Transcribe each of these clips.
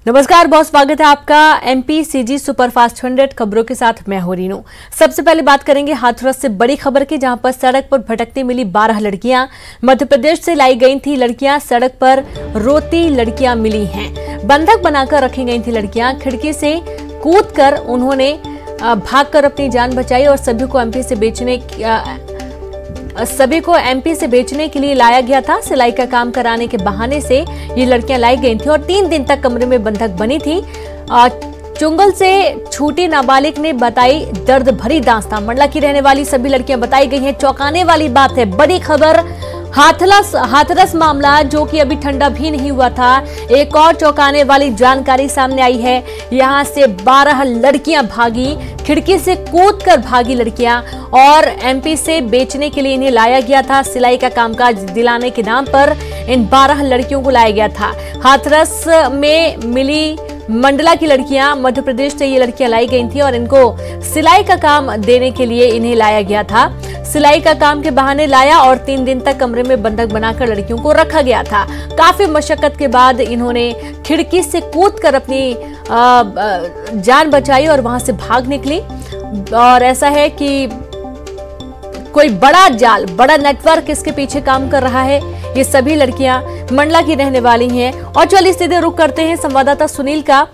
नमस्कार, बहुत स्वागत है आपका एमपी सीजी सुपरफास्ट 100 खबरों के साथ मैं हूं रीनू। सबसे पहले बात करेंगे हाथरस से बड़ी खबर की, जहां पर सड़क पर भटकती मिली 12 लड़कियां। मध्य प्रदेश से लाई गई थी लड़कियां, सड़क पर रोती लड़कियां मिली हैं। बंधक बनाकर रखी गई थी लड़कियां। खिड़की से कूदकर उन्होंने भागकर अपनी जान बचाई और सभी को एमपी से बेचने के लिए लाया गया था। सिलाई का काम कराने के बहाने से ये लड़कियां लाई गई थी और 3 दिन तक कमरे में बंधक बनी थी। चुंगल से छूटी नाबालिग ने बताई दर्द भरी दास्तां। मंडला की रहने वाली सभी लड़कियां बताई गई हैं। चौंकाने वाली बात है, बड़ी खबर हाथरस मामला जो कि अभी ठंडा भी नहीं हुआ था। एक और चौंकाने वाली जानकारी सामने आई है। यहां से 12 लड़कियां भागी, खिड़की से कूदकर भागी लड़कियां, और एमपी से बेचने के लिए इन्हें लाया गया था। सिलाई का कामकाज दिलाने के नाम पर इन 12 लड़कियों को लाया गया था। हाथरस में मिली मंडला की लड़कियां, मध्य प्रदेश से ये लड़कियां लाई गई थी और इनको सिलाई का काम देने के लिए इन्हें लाया गया था। सिलाई का काम के बहाने लाया और 3 दिन तक कमरे में बंधक बनाकर लड़कियों को रखा गया था। काफी मशक्कत के बाद इन्होंने खिड़की से कूदकर अपनी जान बचाई और वहां से भाग निकली। और ऐसा है कि कोई बड़ा जाल, बड़ा नेटवर्क इसके पीछे काम कर रहा है। ये सभी लड़कियां मंडला की रहने वाली हैं। और चलिए सीधे रुख करते हैं संवाददाता सुनील का।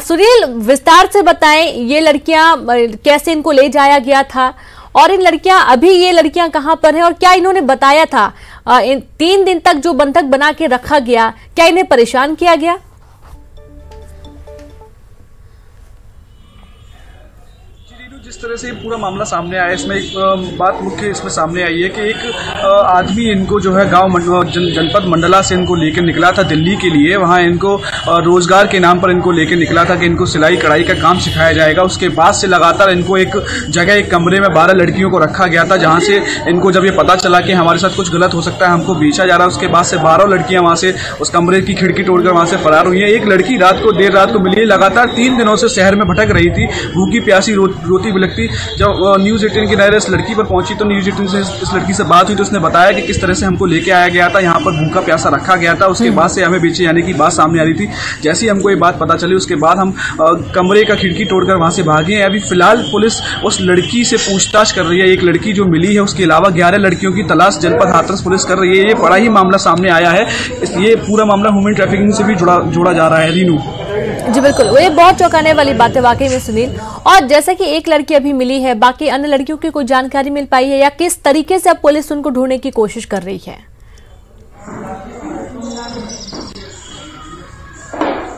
सुनील, विस्तार से बताएं, ये लड़कियां कैसे इनको ले जाया गया था और ये लड़कियां कहां पर हैं और क्या इन्होंने बताया था? इन 3 दिन तक जो बंधक बना के रखा गया, क्या इन्हें परेशान किया गया? जिस तरह से पूरा मामला सामने आया, इसमें एक बात मुख्य इसमें सामने आई है कि एक आदमी इनको जो है गांव जनपद मंडला से इनको लेकर निकला था दिल्ली के लिए। वहां इनको रोजगार के नाम पर इनको लेकर निकला था कि इनको सिलाई कढ़ाई का काम सिखाया जाएगा। उसके बाद से लगातार इनको एक जगह, एक कमरे में 12 लड़कियों को रखा गया था, जहां से इनको जब ये पता चला कि हमारे साथ कुछ गलत हो सकता है, हमको बेचा जा रहा है, उसके बाद से 12 लड़कियां वहां से उस कमरे की खिड़की तोड़कर वहां से फरार हुई है। एक लड़की देर रात को मिली है। लगातार 3 दिनों से शहर में भटक रही थी, भूखी प्यासी रोती बिलखती। जब न्यूज 18 की नजर इस लड़की पर पहुंची तो न्यूज 18 से इस लड़की से बात हुई तो उसने बताया कि किस तरह से हमको लेके आया गया था, यहाँ पर भूखा प्यासा रखा गया था। उसके बाद से हमें बेचे जाने की बात सामने आ रही थी। जैसे ही हमको ये बात पता चली, उसके बाद हम कमरे का खिड़की तोड़कर वहां से भागे हैं। अभी फिलहाल पुलिस उस लड़की से पूछताछ कर रही है। एक लड़की जो मिली है, उसके अलावा 11 लड़कियों की तलाश जनपद हाथरस पुलिस कर रही है। ये बड़ा ही मामला सामने आया है। ये पूरा मामला ह्यूमन ट्रैफिकिंग से भी जोड़ा जा रहा है। रीनू जी बिल्कुल, ये बहुत चौंकाने वाली बात है वाकई में सुनील। और जैसा कि एक लड़की अभी मिली है, बाकी अन्य लड़कियों की कोई जानकारी मिल पाई है या किस तरीके से अब पुलिस उनको ढूंढने की कोशिश कर रही है?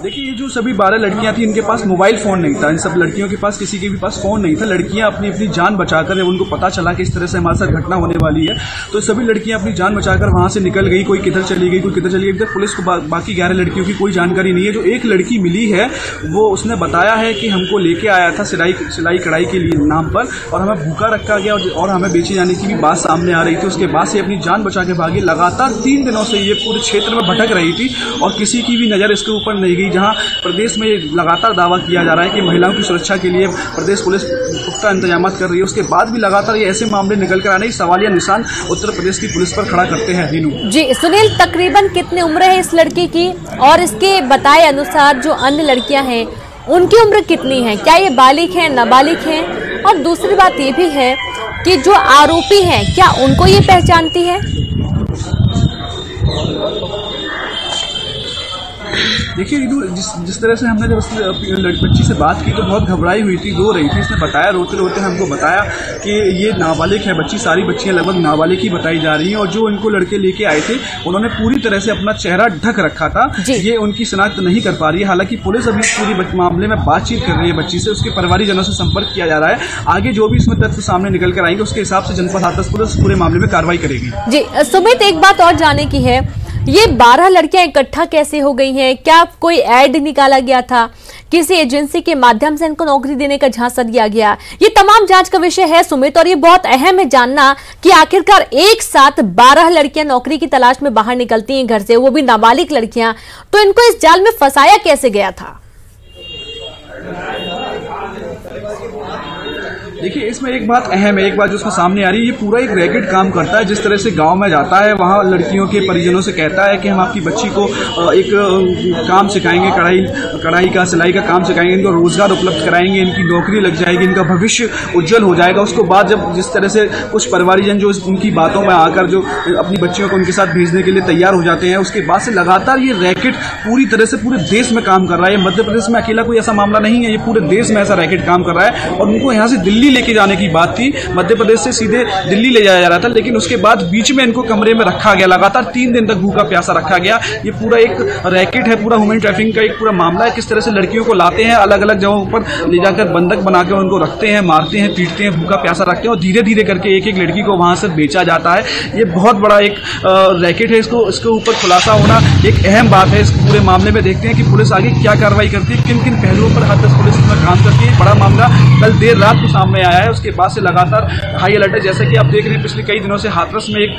देखिए, ये जो सभी 12 लड़कियां थी, इनके पास मोबाइल फोन नहीं था। इन सब लड़कियों के पास किसी के भी पास फोन नहीं था। लड़कियां अपनी अपनी जान बचाकर, जब उनको पता चला कि इस तरह से हमारे साथ घटना होने वाली है, तो सभी लड़कियां अपनी जान बचाकर वहां से निकल गई। कोई किधर चली गई, कोई किधर चली गई। इधर पुलिस को बाकी 11 लड़कियों की कोई जानकारी नहीं है। जो एक लड़की मिली है, वो उसने बताया है कि हमको लेके आया था सिलाई कढ़ाई के लिए नाम पर, और हमें भूखा रखा गया और हमें बेचे जाने की भी बात सामने आ रही थी। उसके बाद से अपनी जान बचा के भागी। लगातार 3 दिनों से ये पूरे क्षेत्र में भटक रही थी और किसी की भी नजर इसके ऊपर नहीं गई। जहां प्रदेश में लगातार दावा किया जा रहा है कि महिलाओं की सुरक्षा के लिए प्रदेश पुलिस पुख्ता इंतजाम कर रही है, उसके बाद भी लगातार ये ऐसे मामले निकल कर आने की सवालिया निशान उत्तर प्रदेश की पुलिस पर खड़ा करते हैं। रीनू जी, सुनील, तकरीबन कितनी उम्र है इस लड़की की और इसके बताए अनुसार जो अन्य लड़कियां हैं उनकी उम्र कितनी है? क्या ये बालिग हैं, नाबालिग हैं? और दूसरी बात ये भी है कि जो आरोपी हैं, क्या उनको ये पहचानती है? देखिए, जिस तरह से हमने जब बच्ची से बात की तो बहुत घबराई हुई थी, रो रही थी। इसने बताया, रोते रोते हमको बताया कि ये नाबालिग है बच्ची। सारी बच्चियां लगभग नाबालिग ही बताई जा रही हैं और जो इनको लड़के लेके आए थे उन्होंने पूरी तरह से अपना चेहरा ढक रखा था। ये उनकी शिनाख्त नहीं कर पा रही है। हालांकि पुलिस अभी पूरी मामले में बातचीत कर रही है बच्ची से। उसके परिवारीजनों से संपर्क किया जा रहा है। आगे जो भी इसमें तथ्य सामने निकल कर आएंगे उसके हिसाब से जनपद हाथरस पुलिस पूरे मामले में कार्रवाई करेगी। जी सुमित, एक बात और जानने की है, ये 12 लड़कियां इकट्ठा कैसे हो गई हैं? क्या कोई ऐड निकाला गया था? किसी एजेंसी के माध्यम से इनको नौकरी देने का झांसा दिया गया? ये तमाम जांच का विषय है सुमित, और ये बहुत अहम है जानना कि आखिरकार एक साथ 12 लड़कियां नौकरी की तलाश में बाहर निकलती हैं घर से, वो भी नाबालिग लड़कियां, तो इनको इस जाल में फंसाया कैसे गया था? देखिए, इसमें एक बात अहम है, एक बात जो उसमें सामने आ रही है, ये पूरा एक रैकेट काम करता है। जिस तरह से गांव में जाता है, वहां लड़कियों के परिजनों से कहता है कि हम आपकी बच्ची को एक काम सिखाएंगे, कढ़ाई का, सिलाई का काम सिखाएंगे, इनको रोजगार उपलब्ध कराएंगे, इनकी नौकरी लग जाएगी, इनका भविष्य उज्जवल हो जाएगा। उसको बाद जब जिस तरह से कुछ परिवारजन जो उनकी बातों में आकर जो अपनी बच्चियों को उनके साथ भेजने के लिए तैयार हो जाते हैं, उसके बाद से लगातार ये रैकेट पूरी तरह से पूरे देश में काम कर रहा है। मध्य प्रदेश में अकेला कोई ऐसा मामला नहीं है, ये पूरे देश में ऐसा रैकेट काम कर रहा है। और उनको यहाँ से दिल्ली लेके जाने की बात थी, मध्य प्रदेश से सीधे दिल्ली ले जाया जा रहा था, लेकिन उसके बाद बीच में इनको कमरे में रखा गया, लगातार 3 दिन तक भूखा प्यासा रखा गया। ये पूरा एक रैकेट है, पूरा ह्यूमन ट्रैफिकिंग का एक पूरा मामला है। किस तरह से लड़कियों को लाते हैं, अलग अलग जगहों पर ले जाकर बंधक बनाकर उनको रखते हैं, मारते हैं, पीटते हैं, भूखा प्यासा रखते हैं और धीरे धीरे करके एक एक लड़की को वहां से बेचा जाता है। ये बहुत बड़ा एक रैकेट है। इसके ऊपर खुलासा होना एक अहम बात है। इस पूरे मामले में देखते हैं कि पुलिस आगे क्या कार्रवाई करती है, किन किन पहलुओं पर हाथरस पुलिस इसमें काम करती है। बड़ा मामला कल देर रात को सामने आया है, उसके बाद से लगातार हाई अलर्ट है। जैसे कि आप देख रहे हैं, पिछले कई दिनों से हाथरस में एक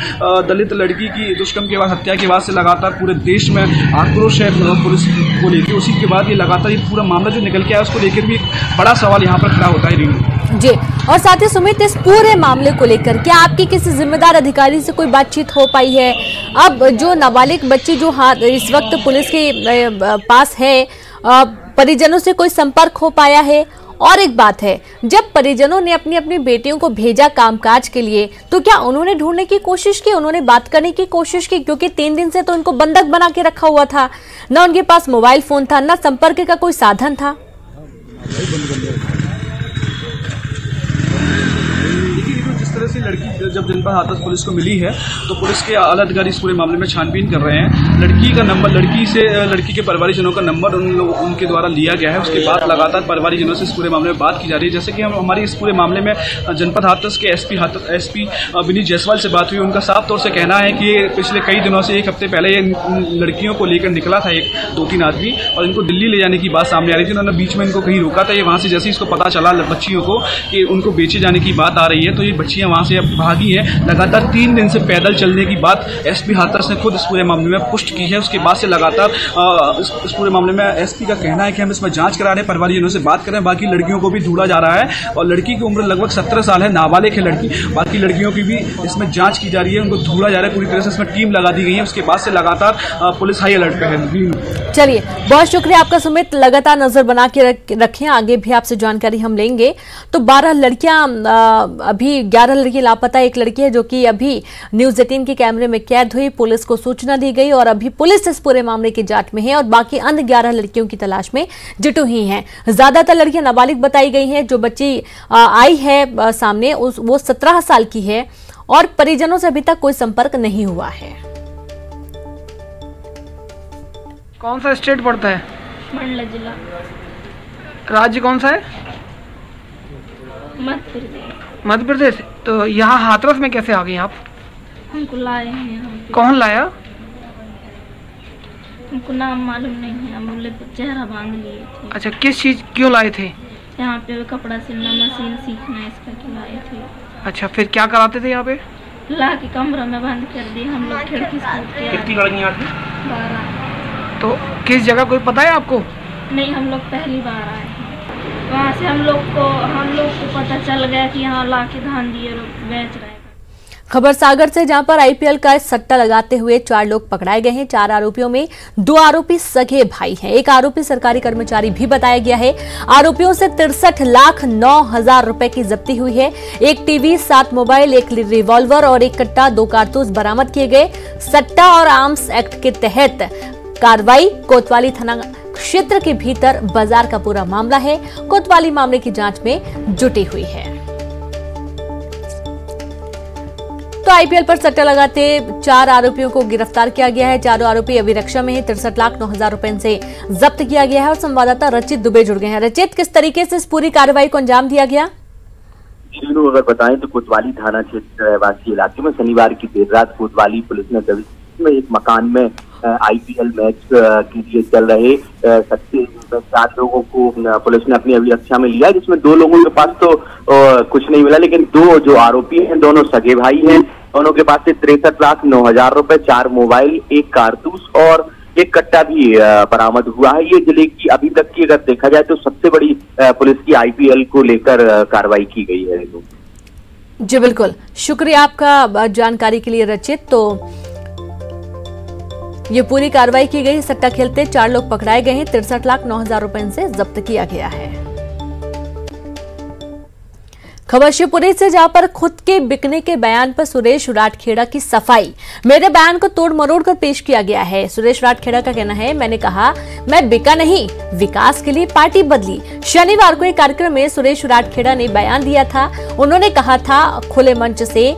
दलित लड़की की दुष्कर्म के बाद, हत्या के बाद से लगातार पूरे देश में आक्रोश है पुलिस को लेकर। उसी के बाद ये लगातार ये पूरा मामला जो निकल के आया, उसको लेकर भी एक बड़ा सवाल यहाँ पर खड़ा होता है रीनू जी। और साथ ही सुमित, इस पूरे मामले को लेकर क्या आपकी किसी जिम्मेदार अधिकारी से कोई बातचीत हो पाई है? अब जो नाबालिग बच्ची जो इस वक्त पुलिस के पास है, परिजनों से कोई संपर्क हो पाया है? और एक बात है, जब परिजनों ने अपनी अपनी बेटियों को भेजा कामकाज के लिए, तो क्या उन्होंने ढूंढने की कोशिश की, उन्होंने बात करने की कोशिश की? क्योंकि 3 दिन से तो इनको बंधक बना के रखा हुआ था, ना उनके पास मोबाइल फोन था, ना संपर्क का कोई साधन था। जिस तरह से लड़की जब जनपद हाथरस पुलिस को मिली है, तो पुलिस के आला अधिकारी इस पूरे मामले में छानबीन कर रहे हैं। लड़की का नंबर, लड़की के परिवारजनों का नंबर उनके द्वारा लिया गया है। उसके बाद लगातार परिवारजनों से इस पूरे मामले में बात की जा रही है। जैसे कि हमारी इस पूरे मामले में जनपद हाथरस के एसपी विनीत जायसवाल से बात हुई। उनका साफ तौर से कहना है कि ये पिछले कई दिनों से, 1 हफ्ते पहले ये लड़कियों को लेकर निकला था 2-3 आदमी, और इनको दिल्ली ले जाने की बात सामने आ रही थी। उन्होंने बीच में इनको कहीं रोका था। ये वहां से जैसे ही इसको पता चला बच्चियों को कि उनको बेचे जाने की बात आ रही है, तो ये बच्चियां वहां से अब भागी हैं। लगातार 3 दिन से पैदल चलने की बात एसपी हाथरस ने खुद इस पूरे मामले में पुष्ट की है। उसके बाद से लगातार इस पूरे मामले में एसपी का कहना है कि हम इसमें जांच करा रहे हैं, परिवारजनों से बात करें। बाकी लड़कियों को भी ढूंढा जा रहा है और लड़की की उम्र लगभग 17 साल है, नाबालिग है लड़की। बाकी लड़कियों की भी इसमें जांच की जा रही है, उनको ढूंढा जा रहा है। पूरी तरह से इसमें टीम लगा दी गई है। उसके बाद से लगातार पुलिस हाई अलर्ट पे है। चलिए, बहुत शुक्रिया आपका सुमित। लगातार नजर बना के रखें, आगे भी आपसे जानकारी हम लेंगे। तो 12 लड़कियां, अभी 11 लड़की लापता, एक लड़की है जो कि अभी न्यूज़ 18 के कैमरे में कैद हुई। पुलिस को सूचना दी गई और अभी पुलिस इस पूरे मामले की जांच में है और बाकी अन्य 11 लड़कियों की तलाश में जुटी हुई हैं। ज्यादातर लड़कियां नाबालिग बताई गई हैं। जो बच्ची आई है सामने, वो 17 साल की है और परिजनों से अभी तक कोई संपर्क नहीं हुआ है। कौन सा स्टेट पड़ता है? मंडला जिला। राज्य कौन सा है? मध्य प्रदेश। मध्य प्रदेश। तो यहाँ हाथरस में कैसे आ गई आप? हमको लाए हैं यहाँ पे। कौन लाया? हमको नाम मालूम नहीं है, हम बोले तो चेहरा बांध लिए थे। अच्छा, किस चीज क्यों लाए थे? यहाँ पे कपड़ा सिलना मशीन सीखना, इसका के लाए थे। अच्छा, फिर क्या कराते थे यहाँ पे? ला के कमरा में बंद कर दिए हम लोग, खिड़की से कूद के। कितनी लड़कियाँ थी? 12। तो किस जगह कोई पता है आपको? नहीं, हम लोग पहली बार आए हैं। वहाँ से हम लोग को पता चल गया कि यहाँ ला के धान दिए बेच रहे हैं। खबर सागर से, जहां पर आईपीएल का सट्टा लगाते हुए 4 लोग पकड़ाए गए हैं। 4 आरोपियों में 2 आरोपी सगे भाई हैं, एक आरोपी सरकारी कर्मचारी भी बताया गया है। आरोपियों से 63,09,000 रुपए की जब्ती हुई है। एक टीवी, 7 मोबाइल, एक रिवॉल्वर और एक कट्टा, 2 कारतूस बरामद किए गए। सट्टा और आर्म्स एक्ट के तहत कार्रवाई कोतवाली थाना क्षेत्र के भीतर बाजार का पूरा मामला है। कोतवाली मामले की जांच में जुटी हुई है। तो आईपीएल पर सट्टा लगाते 4 आरोपियों को गिरफ्तार किया गया है। 4 आरोपी अभी रक्षा में है। 63,09,000 रुपए से जब्त किया गया है और संवाददाता रचित दुबे जुड़ गए हैं। रचित, किस तरीके से इस पूरी कार्रवाई को अंजाम दिया गया? अगर बताएं तो कोतवाली थाना क्षेत्र वासी इलाके में शनिवार की देर रात कोतवाली पुलिस ने में एक मकान में आईपीएल मैच के लिए चल रहे 4 लोगों को पुलिस ने अपनी अभिरक्षा में लिया, जिसमें 2 लोगों के पास तो कुछ नहीं मिला, लेकिन 2 जो आरोपी हैं दोनों सगे भाई हैं। दोनों के पास से 63,09,000 रुपए, 4 मोबाइल, 1 कारतूस और एक कट्टा भी बरामद हुआ है। ये जिले की अभी तक की अगर देखा जाए तो सबसे बड़ी पुलिस की आईपीएल को लेकर कार्रवाई की गई है। जी बिल्कुल, शुक्रिया आपका जानकारी के लिए रचित। तो ये पूरी कार्रवाई की गई। सट्टा खेलते 4 लोग पकड़ाए गए हैं। 63,09,000 रुपए इनसे जब्त किया गया है। खबर शिवपुरी से, जहां पर खुद के बिकने के बयान पर सुरेश राठखेड़ा की सफाई। मेरे बयान को तोड़ मरोड़ कर पेश किया गया है। सुरेश राठखेड़ा का कहना है, मैंने कहा मैं बिका नहीं, विकास के लिए पार्टी बदली। शनिवार को एक कार्यक्रम में सुरेश राठखेड़ा ने बयान दिया था। उन्होंने कहा था खुले मंच से,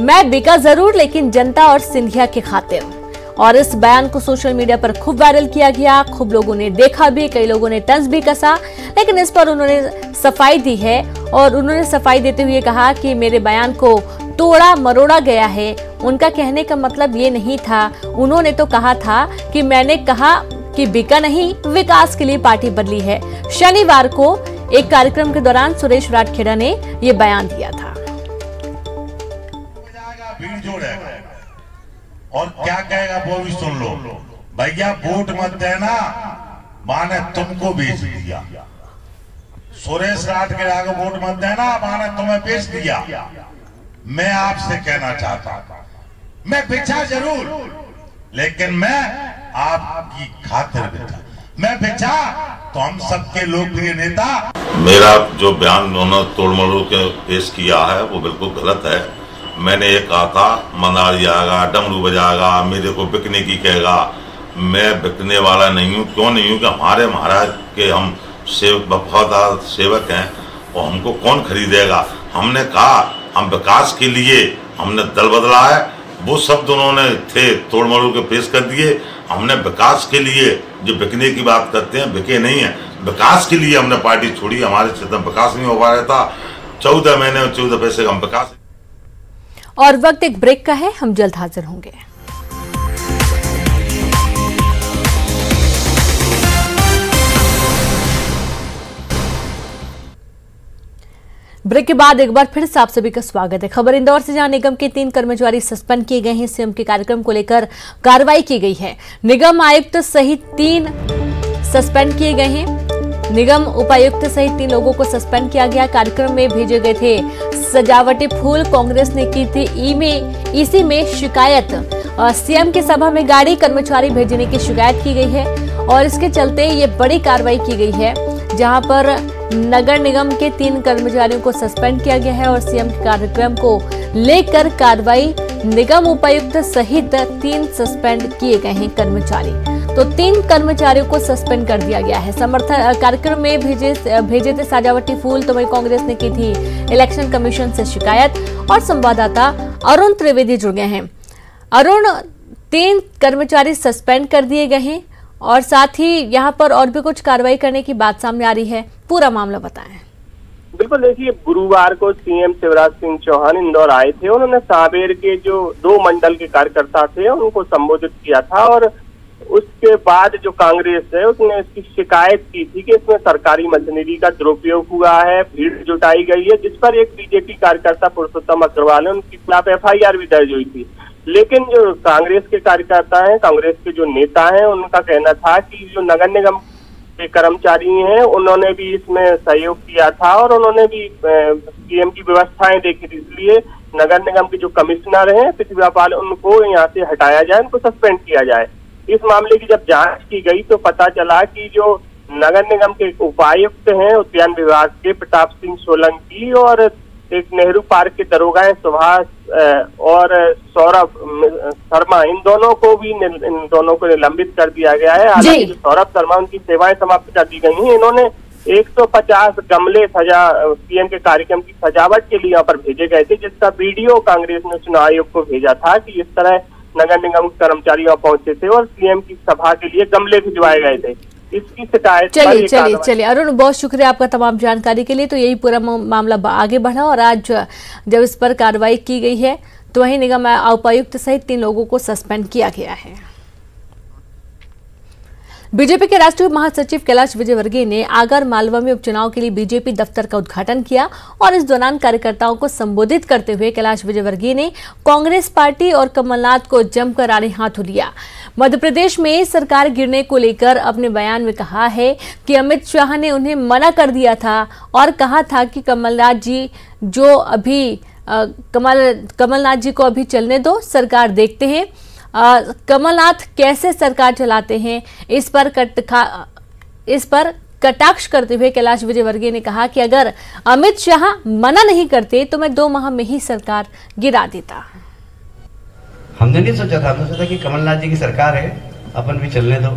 मैं बिका जरूर लेकिन जनता और सिंधिया के खातिर। और इस बयान को सोशल मीडिया पर खूब वायरल किया गया, खूब लोगों ने देखा भी, कई लोगों ने तंज भी कसा। लेकिन इस पर उन्होंने सफाई दी है और उन्होंने सफाई देते हुए कहा कि मेरे बयान को तोड़ा मरोड़ा गया है। उनका कहने का मतलब ये नहीं था। उन्होंने तो कहा था कि मैंने कहा कि बिका नहीं, विकास के लिए पार्टी बदली है। शनिवार को एक कार्यक्रम के दौरान सुरेश राठखेड़ा ने ये बयान दिया था। और क्या कहेगा वो भी सुन लो। भैया वोट मत देना, माने तुमको बेच दिया। सुरेश राठखेड़ा को वोट मत देना, माने तुम्हें बेच दिया। मैं आपसे कहना चाहता हूं, मैं बेचा जरूर लेकिन मैं आपकी खातिर बेचा। मैं बेचा तो हम सबके लोकप्रिय नेता। मेरा जो बयान उन्होंने तोड़ मरोड़ के पेश किया है वो बिल्कुल गलत है। मैंने ये कहा था मंदारी आएगा, डमरू बजाएगा, मेरे को बिकने की कहेगा। मैं बिकने वाला नहीं हूँ। क्यों नहीं हूँ कि हमारे महाराज के हम वफादार सेवक हैं और हमको कौन खरीदेगा। हमने कहा हम विकास के लिए हमने दल बदला है। वो शब्द उन्होंने थे तोड़ मरोड़ के पेश कर दिए। हमने विकास के लिए, जो बिकने की बात करते हैं, बिके नहीं है। विकास के लिए हमने पार्टी छोड़ी। हमारे क्षेत्र में विकास नहीं हो पा रहा था। 14 महीने और 14 पैसे का हम विकास। और वक्त एक ब्रेक का है, हम जल्द हाजिर होंगे। ब्रेक के बाद एक बार फिर से आप सभी का स्वागत है। खबर इंदौर से, जहां निगम के 3 कर्मचारी सस्पेंड किए गए हैं। सीएम के कार्यक्रम को लेकर कार्रवाई की गई है। निगम आयुक्त सहित 3 सस्पेंड किए गए हैं। निगम उपायुक्त सहित 3 लोगों को सस्पेंड किया गया। कार्यक्रम में भेजे गए थे सजावटी फूल। कांग्रेस ने की थी इसी में शिकायत। सीएम की सभा में गाड़ी कर्मचारी भेजने की शिकायत की गई है और इसके चलते ये बड़ी कार्रवाई की गई है, जहां पर नगर निगम के 3 कर्मचारियों को सस्पेंड किया गया है और सीएम के कार्यक्रम को लेकर कार्रवाई। निगम उपायुक्त सहित 3 सस्पेंड किए गए हैं कर्मचारी। तो 3 कर्मचारियों को सस्पेंड कर दिया गया है। समर्थन कार्यक्रम में भेजे थे सजावटी फूल। तो वही कांग्रेस ने की थी इलेक्शन कमीशन से शिकायत। और संवाददाता अरुण त्रिवेदी जुड़ गए हैं। अरुण, 3 कर्मचारी सस्पेंड कर दिए गए हैं और साथ ही यहाँ पर और भी कुछ कार्रवाई करने की बात सामने आ रही है। पूरा मामला बताएं। बिल्कुल, देखिए गुरुवार को सीएम शिवराज सिंह चौहान इंदौर आए थे। उन्होंने सांवेर के जो 2 मंडल के कार्यकर्ता थे उनको संबोधित किया था और उसके बाद जो कांग्रेस है उसने इसकी शिकायत की थी कि इसमें सरकारी मशीनरी का दुरुपयोग हुआ है, भीड़ जुटाई गई है, जिस पर एक बीजेपी कार्यकर्ता पुरुषोत्तम अग्रवाल है, उनके खिलाफ एफआईआर भी दर्ज हुई थी। लेकिन जो कांग्रेस के कार्यकर्ता हैं, कांग्रेस के जो नेता हैं, उनका कहना था कि जो नगर निगम के कर्मचारी हैं उन्होंने भी इसमें सहयोग किया था और उन्होंने भी सीएम की व्यवस्थाएं देखी थी। इसलिए नगर निगम के जो कमिश्नर हैं पृथ्वीपाल, उनको यहाँ से हटाया जाए, उनको सस्पेंड किया जाए। इस मामले की जब जांच की गई तो पता चला कि जो नगर निगम के उपायुक्त हैं उद्यान विभाग के प्रताप सिंह सोलंकी और एक नेहरू पार्क के दरोगा हैं सुभाष और सौरभ शर्मा, इन दोनों को निलंबित कर दिया गया है। हालांकि जो सौरभ शर्मा, उनकी सेवाएं समाप्त कर दी गई हैं। इन्होंने 150 गमले सीएम के कार्यक्रम की सजावट के लिए यहाँ पर भेजे गए थे, जिसका वीडियो कांग्रेस ने चुनाव आयोग को भेजा था कि इस तरह नगर निगम के कर्मचारी वहां पहुंचे थे और सीएम की सभा के लिए गमले भिजवाए गए थे। इसकी शिकायत। चलिए अरुण, बहुत शुक्रिया आपका तमाम जानकारी के लिए। तो यही पूरा मामला आगे बढ़ा और आज जब इस पर कार्रवाई की गई है तो वही निगम उपायुक्त सहित 3 लोगों को सस्पेंड किया गया है। बीजेपी के राष्ट्रीय महासचिव कैलाश विजयवर्गीय ने आगर मालवा में उपचुनाव के लिए बीजेपी दफ्तर का उद्घाटन किया और इस दौरान कार्यकर्ताओं को संबोधित करते हुए कैलाश विजयवर्गीय ने कांग्रेस पार्टी और कमलनाथ को जमकर आड़े हाथों लिया। मध्य प्रदेश में सरकार गिरने को लेकर अपने बयान में कहा है कि अमित शाह ने उन्हें मना कर दिया था और कहा था कि कमलनाथ जी को अभी चलने दो, सरकार देखते हैं कमलनाथ कैसे सरकार चलाते हैं। इस पर कटाक्ष करते हुए कैलाश विजयवर्गीय ने कहा कि अगर अमित शाह मना नहीं करते तो मैं 2 माह में ही सरकार गिरा देता। हमने नहीं सोचा था, हमने सोचा कि कमलनाथ जी की सरकार है, अपन भी चलने दो।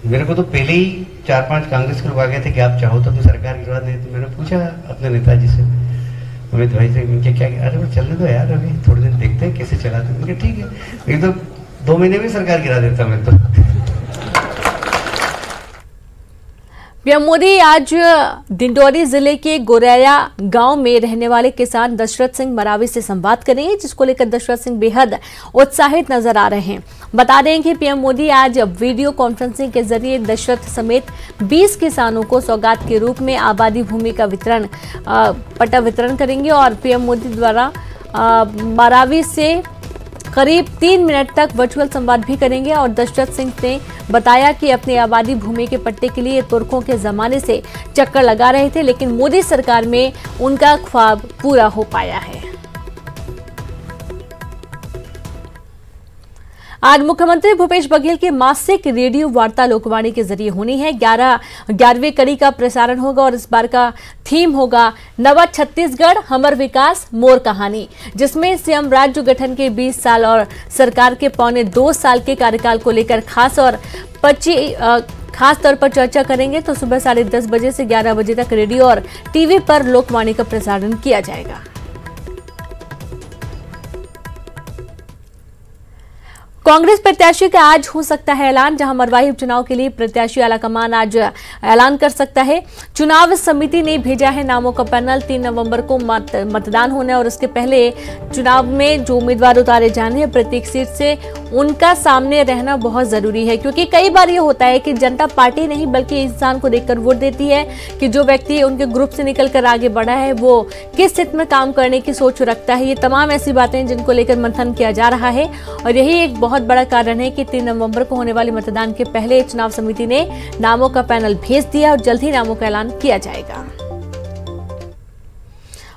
मेरे को तो पहले ही 4-5 कांग्रेस के लोग आ गए थे कि आप चाहो तो अपनी सरकार गिरवा दें। तो मैंने पूछा अपने नेताजी से, अमित भाई से, इनके क्या, अरे वो चलने दो यार, अभी थोड़े दिन देखते हैं कैसे चलाते हैं। उनके ठीक है, एक तो 2 महीने में सरकार गिरा देता मैं तो। पीएम मोदी आज डिंडोरी जिले के गोरैया गांव में रहने वाले किसान दशरथ सिंह मरावी से संवाद करेंगे, जिसको लेकर दशरथ सिंह बेहद उत्साहित नजर आ रहे हैं। बता दें कि पीएम मोदी आज वीडियो कॉन्फ्रेंसिंग के जरिए दशरथ समेत 20 किसानों को सौगात के रूप में आबादी भूमि का पट्टा वितरण करेंगे और पीएम मोदी द्वारा मरावी से करीब 3 मिनट तक वर्चुअल संवाद भी करेंगे। और दशरथ सिंह ने बताया कि अपनी आबादी भूमि के पट्टे के लिए तुर्कों के जमाने से चक्कर लगा रहे थे, लेकिन मोदी सरकार में उनका ख्वाब पूरा हो पाया है। आज मुख्यमंत्री भूपेश बघेल की मासिक रेडियो वार्ता लोकवाणी के जरिए होनी है। 11वीं कड़ी का प्रसारण होगा और इस बार का थीम होगा नवा छत्तीसगढ़ हमर विकास मोर कहानी, जिसमें सीएम राज्य गठन के 20 साल और सरकार के 2.25 साल के कार्यकाल को लेकर खास तौर पर चर्चा करेंगे। तो सुबह 10:30 बजे से 11 बजे तक रेडियो और टीवी पर लोकवाणी का प्रसारण किया जाएगा। कांग्रेस प्रत्याशी का आज हो सकता है ऐलान, जहां मरवाही उपचुनाव के लिए प्रत्याशी आलाकमान आज ऐलान कर सकता है। चुनाव समिति ने भेजा है नामों का पैनल। 3 नवंबर को मतदान होना है और इसके पहले चुनाव में जो उम्मीदवार उतारे जाने हैं प्रत्येक सीट से उनका सामने रहना बहुत जरूरी है, क्योंकि कई बार ये होता है कि जनता पार्टी नहीं बल्कि इंसान को देखकर वोट देती है कि जो व्यक्ति उनके ग्रुप से निकलकर आगे बढ़ा है वो किस हित में काम करने की सोच रखता है। ये तमाम ऐसी बातें जिनको लेकर मंथन किया जा रहा है और यही एक बहुत बड़ा कारण है कि 3 नवंबर को होने वाले मतदान के पहले चुनाव समिति ने नामों का पैनल भेज दिया और जल्द ही नामों का ऐलान किया जाएगा।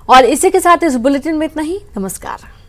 और इसी के साथ इस बुलेटिन में इतना ही। नमस्कार।